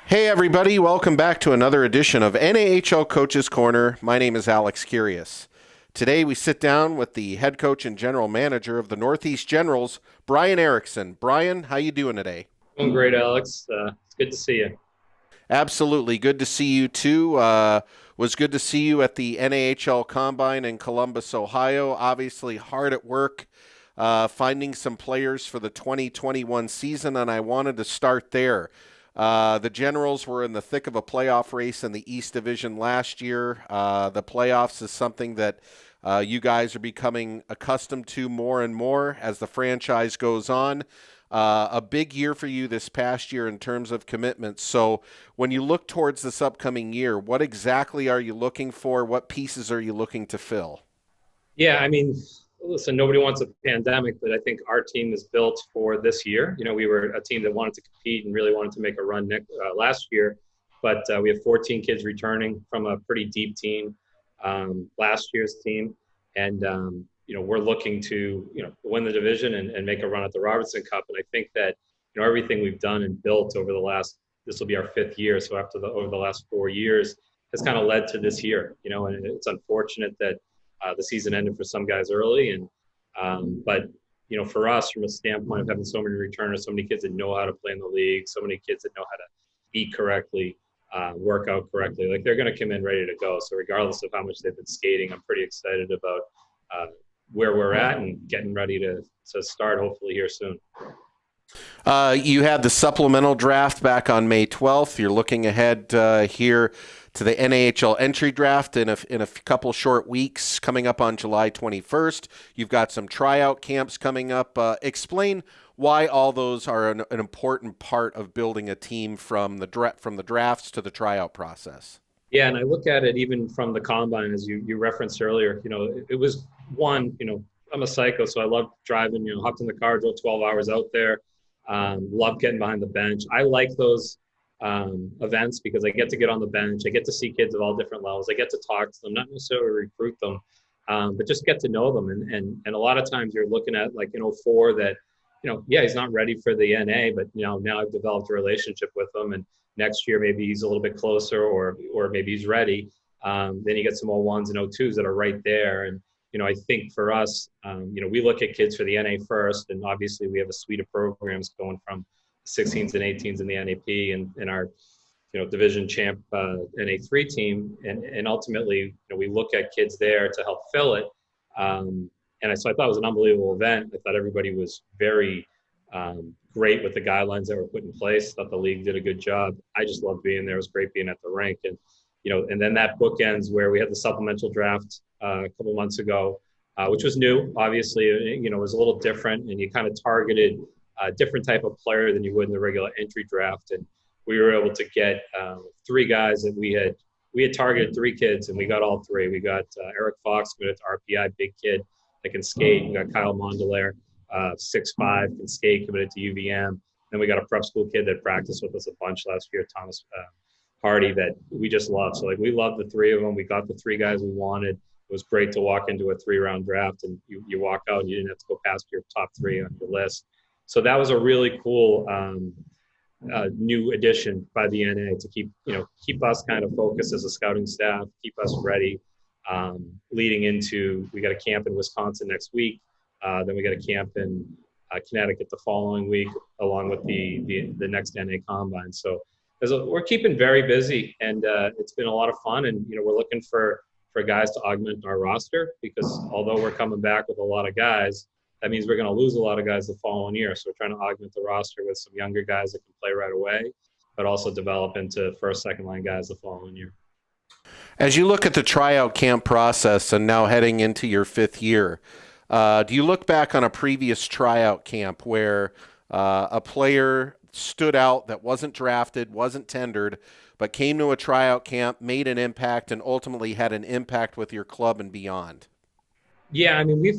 Hey everybody, welcome back to another edition of NAHL Coaches Corner. My name is Alex Kyrias. Today we sit down with the head coach and general manager of the Northeast Generals, Bryan Erickson. Bryan, how you doing today? Doing great, Alex. It's good to see you. Absolutely. Good to see you too. Was good to see you at the NAHL Combine in Columbus, Ohio. Obviously hard at work finding some players for the 2021 season, and I wanted to start there. The Generals were in the thick of a playoff race in the East Division last year. The playoffs is something that you guys are becoming accustomed to more and more as the franchise goes on. A big year for you this past year in terms of commitments. So, when you look towards this upcoming year, what exactly are you looking for? What pieces are you looking to fill? Yeah, I mean, listen, nobody wants a pandemic, but I think our team is built for this year. You know, we were a team that wanted to compete and really wanted to make a run last year, but we have 14 kids returning from a pretty deep team, last year's team, and we're looking to win the division and make a run at the Robertson Cup. And I think that everything we've done and built over the last this will be our fifth year, so over the last 4 years has kind of led to this year. And it's unfortunate that the season ended for some guys early, but for us, from a standpoint of having so many returners, so many kids that know how to play in the league, so many kids that know how to eat correctly, work out correctly, like they're going to come in ready to go. So regardless of how much they've been skating, I'm pretty excited about where we're at and getting ready to start hopefully here soon. You had the supplemental draft back on May 12th. You're looking ahead here to the NAHL entry draft in a couple short weeks coming up on July 21st. You've got some tryout camps coming up. Explain why all those are an important part of building a team from the drafts to the tryout process. Yeah, and I look at it even from the combine, as you referenced earlier. It was one. I'm a psycho, so I love driving. Hopped in the car, drove 12 hours out there. Love getting behind the bench. I like those events because I get to get on the bench. I get to see kids of all different levels. I get to talk to them, not necessarily recruit them, but just get to know them. And a lot of times you're looking at like 04 that, yeah, he's not ready for the NA, but now I've developed a relationship with him, and next year maybe he's a little bit closer, or maybe he's ready. Then you get some 01s and 02s that are right there. And I think for us, we look at kids for the NA first, and obviously we have a suite of programs going from 16s and 18s in the NAP and our division champ NA3 team, and ultimately we look at kids there to help fill it. So I thought it was an unbelievable event. I thought everybody was very great with the guidelines that were put in place. Thought the league did a good job. I just loved being there. It was great being at the rink, and then that bookends where we had the supplemental draft a couple months ago, which was new. Obviously, it was a little different, and you kind of targeted a different type of player than you would in the regular entry draft. And we were able to get three guys that we had targeted, three kids, and we got all three. We got Eric Fox, committed to RPI, big kid that can skate. We got Kyle Mondelaire, 6'5", can skate, committed to UVM. Then we got a prep school kid that practiced with us a bunch last year, Thomas Hardy, that we just love. So we loved the three of them. We got the three guys we wanted. It was great to walk into a 3-round draft and you walk out and you didn't have to go past your top three on your list. So that was a really cool new addition by the NA to keep us kind of focused as a scouting staff, keep us ready. Leading into, we got a camp in Wisconsin next week. Then we got a camp in Connecticut the following week, along with the next NA Combine. So we're keeping very busy, and it's been a lot of fun. And we're looking for guys to augment our roster, because although we're coming back with a lot of guys, that means we're going to lose a lot of guys the following year. So we're trying to augment the roster with some younger guys that can play right away, but also develop into first, second line guys the following year. As you look at the tryout camp process and now heading into your fifth year, do you look back on a previous tryout camp where a player stood out that wasn't drafted, wasn't tendered, but came to a tryout camp, made an impact, and ultimately had an impact with your club and beyond? Yeah, I mean, we've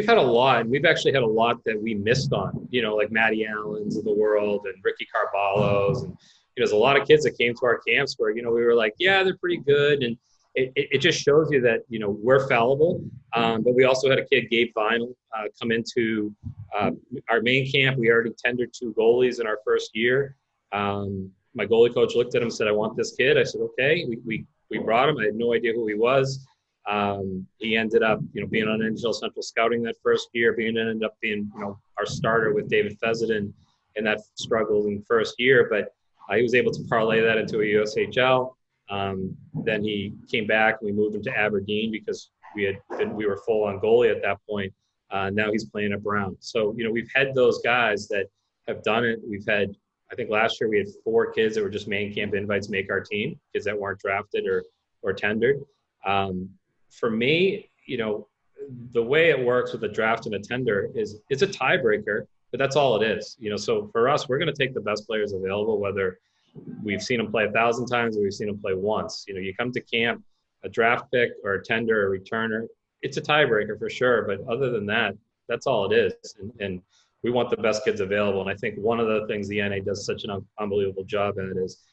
had a lot, and we've actually had a lot that we missed on, like Matty Allen's of the world and Ricky Carballo's, and there's a lot of kids that came to our camps where we were like, yeah, they're pretty good, and it just shows you that we're fallible. But we also had a kid, Gabe Vinyl, come into our main camp. We already tendered two goalies in our first year. my goalie coach looked at him and said, I want this kid. I said, okay. We brought him. I had no idea who he was. He ended up, being on NHL Central Scouting that first year, ended up being, our starter with David Fezzik in that struggling first year. But he was able to parlay that into a USHL. Then he came back and we moved him to Aberdeen because we were full on goalie at that point. Now he's playing at Brown. So, we've had those guys that have done it. We've had, I think last year we had 4 kids that were just main camp invites make our team, kids that weren't drafted or tendered. For me, the way it works with a draft and a tender is it's a tiebreaker, but that's all it is. So for us, we're going to take the best players available, whether we've seen them play 1,000 times or we've seen them play once. You come to camp, a draft pick or a tender or returner, it's a tiebreaker for sure. But other than that, that's all it is. And we want the best kids available. And I think one of the things the NA does such an unbelievable job at is,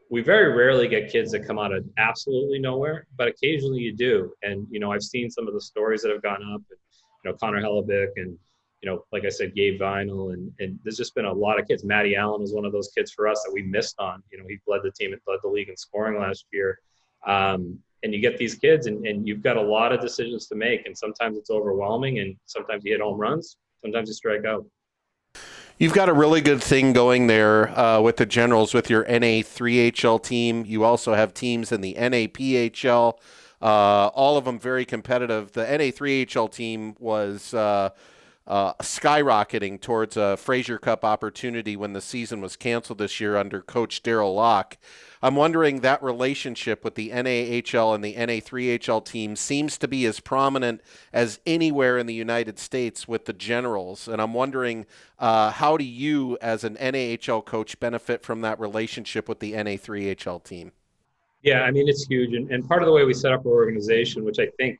we very rarely get kids that come out of absolutely nowhere, but occasionally you do. And, I've seen some of the stories that have gone up, Connor Hellebuck and, like I said, Gabe Vinyl, and there's just been a lot of kids. Matty Allen was one of those kids for us that we missed on. He led the team and led the league in scoring last year. And you get these kids and you've got a lot of decisions to make. And sometimes it's overwhelming and sometimes you hit home runs. Sometimes you strike out. You've got a really good thing going there with the Generals with your NA3HL team. You also have teams in the NAPHL, all of them very competitive. The NA3HL team was skyrocketing towards a Fraser Cup opportunity when the season was canceled this year under Coach Darryl Locke. I'm wondering, that relationship with the NAHL and the NA3HL team seems to be as prominent as anywhere in the United States with the Generals. And I'm wondering, how do you as an NAHL coach benefit from that relationship with the NA3HL team? Yeah, I mean, it's huge. And part of the way we set up our organization, which I think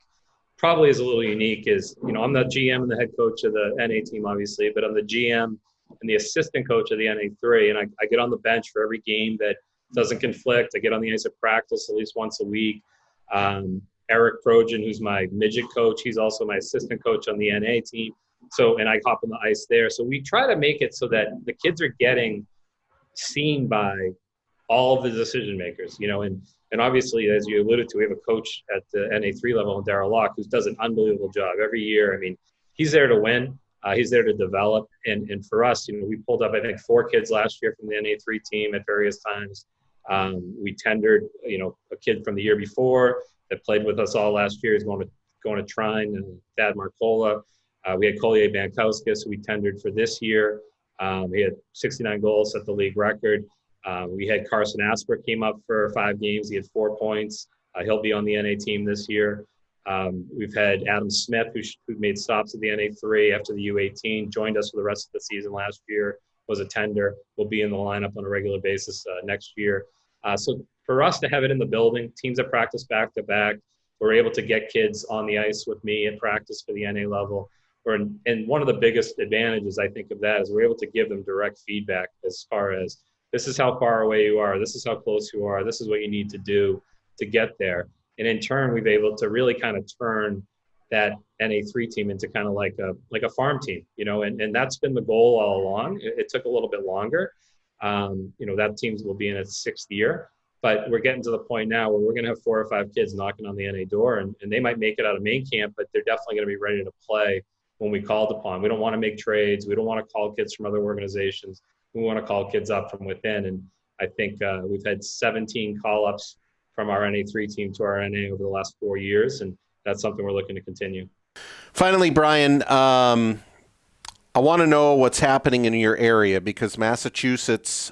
probably is a little unique, is, I'm the GM and the head coach of the NA team, obviously, but I'm the GM and the assistant coach of the NA3. And I get on the bench for every game that doesn't conflict. I get on the ice at practice at least once a week. Eric Projan, who's my midget coach, he's also my assistant coach on the NA team. So, and I hop on the ice there. So we try to make it so that the kids are getting seen by all of the decision makers, and obviously, as you alluded to, we have a coach at the NA3 level, Darryl Locke, who does an unbelievable job every year. I mean, he's there to win. He's there to develop. And for us, we pulled up, I think, 4 kids last year from the NA3 team at various times. We tendered, a kid from the year before that played with us all last year. He's going to Trine, and Thad Marcola. We had Collier Bankowskis, who we tendered for this year. He had 69 goals, set the league record. We had Carson Asper came up for 5 games. He had 4 points. He'll be on the NA team this year. We've had Adam Smith, who made stops at the NA3 after the U18, joined us for the rest of the season last year, was a tender, will be in the lineup on a regular basis next year. So for us to have it in the building, teams that practice back-to-back, we're able to get kids on the ice with me at practice for the NA level. And one of the biggest advantages, I think, of that is we're able to give them direct feedback as far as, this is how far away you are, this is how close you are, this is what you need to do to get there. And in turn, we've been able to really kind of turn that NA3 team into kind of like a farm team, and that's been the goal all along. It took a little bit longer. That team will be in its 6th year, but we're getting to the point now where we're going to have 4 or 5 kids knocking on the NA door, and they might make it out of main camp, but they're definitely going to be ready to play when we called upon. We don't want to make trades. We don't want to call kids from other organizations. We want to call kids up from within. And I think we've had 17 call-ups from our NA3 team to our NA over the last 4 years, and that's something we're looking to continue. Finally, Bryan, I want to know what's happening in your area, because Massachusetts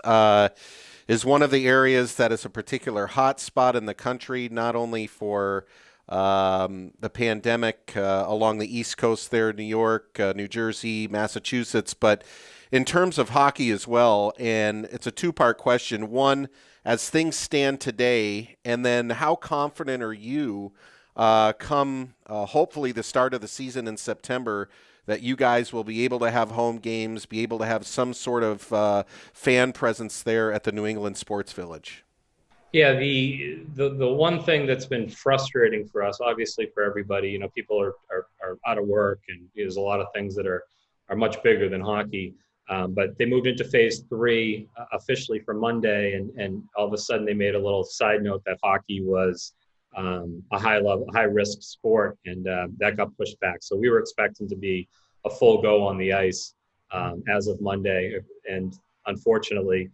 is one of the areas that is a particular hot spot in the country, not only for the pandemic along the East Coast there, New York, New Jersey, Massachusetts, but in terms of hockey as well. And it's a 2-part question. One, as things stand today, and then how confident are you come hopefully the start of the season in September that you guys will be able to have home games, be able to have some sort of fan presence there at the New England Sports Village? Yeah, the one thing that's been frustrating for us, obviously for everybody, people are out of work, and there's a lot of things that are much bigger than hockey. But they moved into phase 3 officially for Monday, and all of a sudden they made a little side note that hockey was a high risk sport, and that got pushed back. So we were expecting to be a full go on the ice as of Monday, and unfortunately,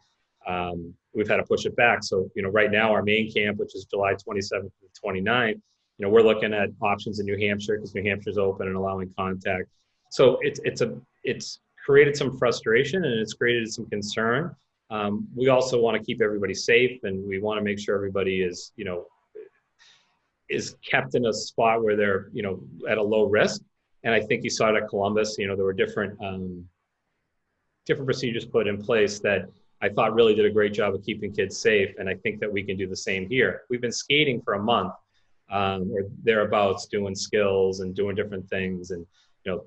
we've had to push it back. So, right now our main camp, which is July 27th to 29th, we're looking at options in New Hampshire because New Hampshire's open and allowing contact. So it's created some frustration and it's created some concern. We also want to keep everybody safe, and we want to make sure everybody is kept in a spot where they're, at a low risk. And I think you saw it at Columbus, there were different procedures put in place that I thought really did a great job of keeping kids safe. And I think that we can do the same here. We've been skating for a month or thereabouts, doing skills and doing different things. And,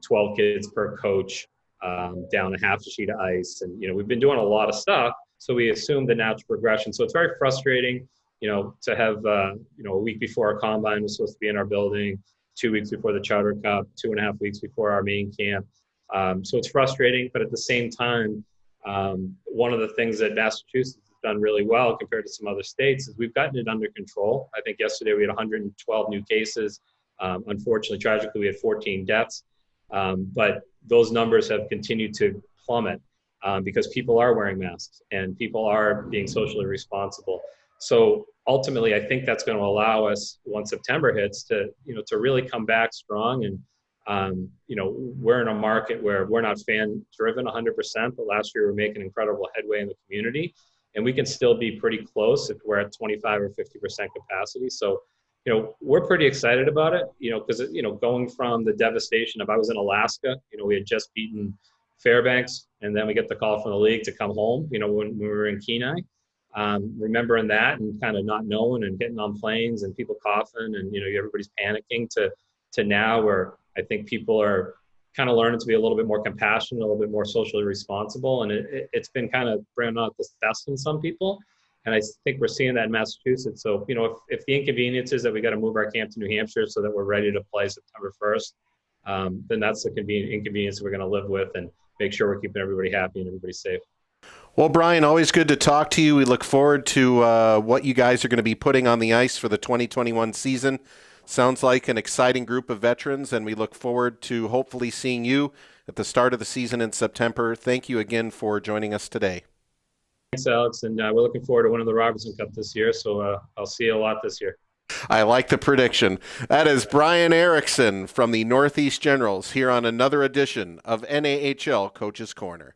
12 kids per coach, down a half a sheet of ice. And, we've been doing a lot of stuff. So we assume the natural progression. So it's very frustrating, to have, a week before our combine was supposed to be in our building, 2 weeks before the Charter Cup, 2.5 weeks before our main camp. So it's frustrating, but at the same time, one of the things that Massachusetts has done really well compared to some other states is we've gotten it under control. I think yesterday we had 112 new cases. Unfortunately, tragically, we had 14 deaths. But those numbers have continued to plummet because people are wearing masks and people are being socially responsible. So ultimately, I think that's going to allow us, once September hits, to really come back strong. And we're in a market where we're not fan driven 100%, but last year we were making incredible headway in the community, and we can still be pretty close if we're at 25 or 50% capacity. So, we're pretty excited about it, because, going from the devastation of, I was in Alaska, we had just beaten Fairbanks, and then we get the call from the league to come home, when we were in Kenai. Remembering that and kind of not knowing and getting on planes and people coughing and, everybody's panicking to now where I think people are kind of learning to be a little bit more compassionate, a little bit more socially responsible. And it's been kind of bringing out the best in some people. And I think we're seeing that in Massachusetts. So, if the inconvenience is that we got to move our camp to New Hampshire so that we're ready to play September 1st, then that's the inconvenience we're going to live with and make sure we're keeping everybody happy and everybody safe. Well, Bryan, always good to talk to you. We look forward to what you guys are going to be putting on the ice for the 2021 season. Sounds like an exciting group of veterans, and we look forward to hopefully seeing you at the start of the season in September. Thank you again for joining us today. Thanks, Alex, and we're looking forward to winning the Robertson Cup this year, so I'll see you a lot this year. I like the prediction. That is Bryan Erickson from the Northeast Generals here on another edition of NAHL Coaches Corner.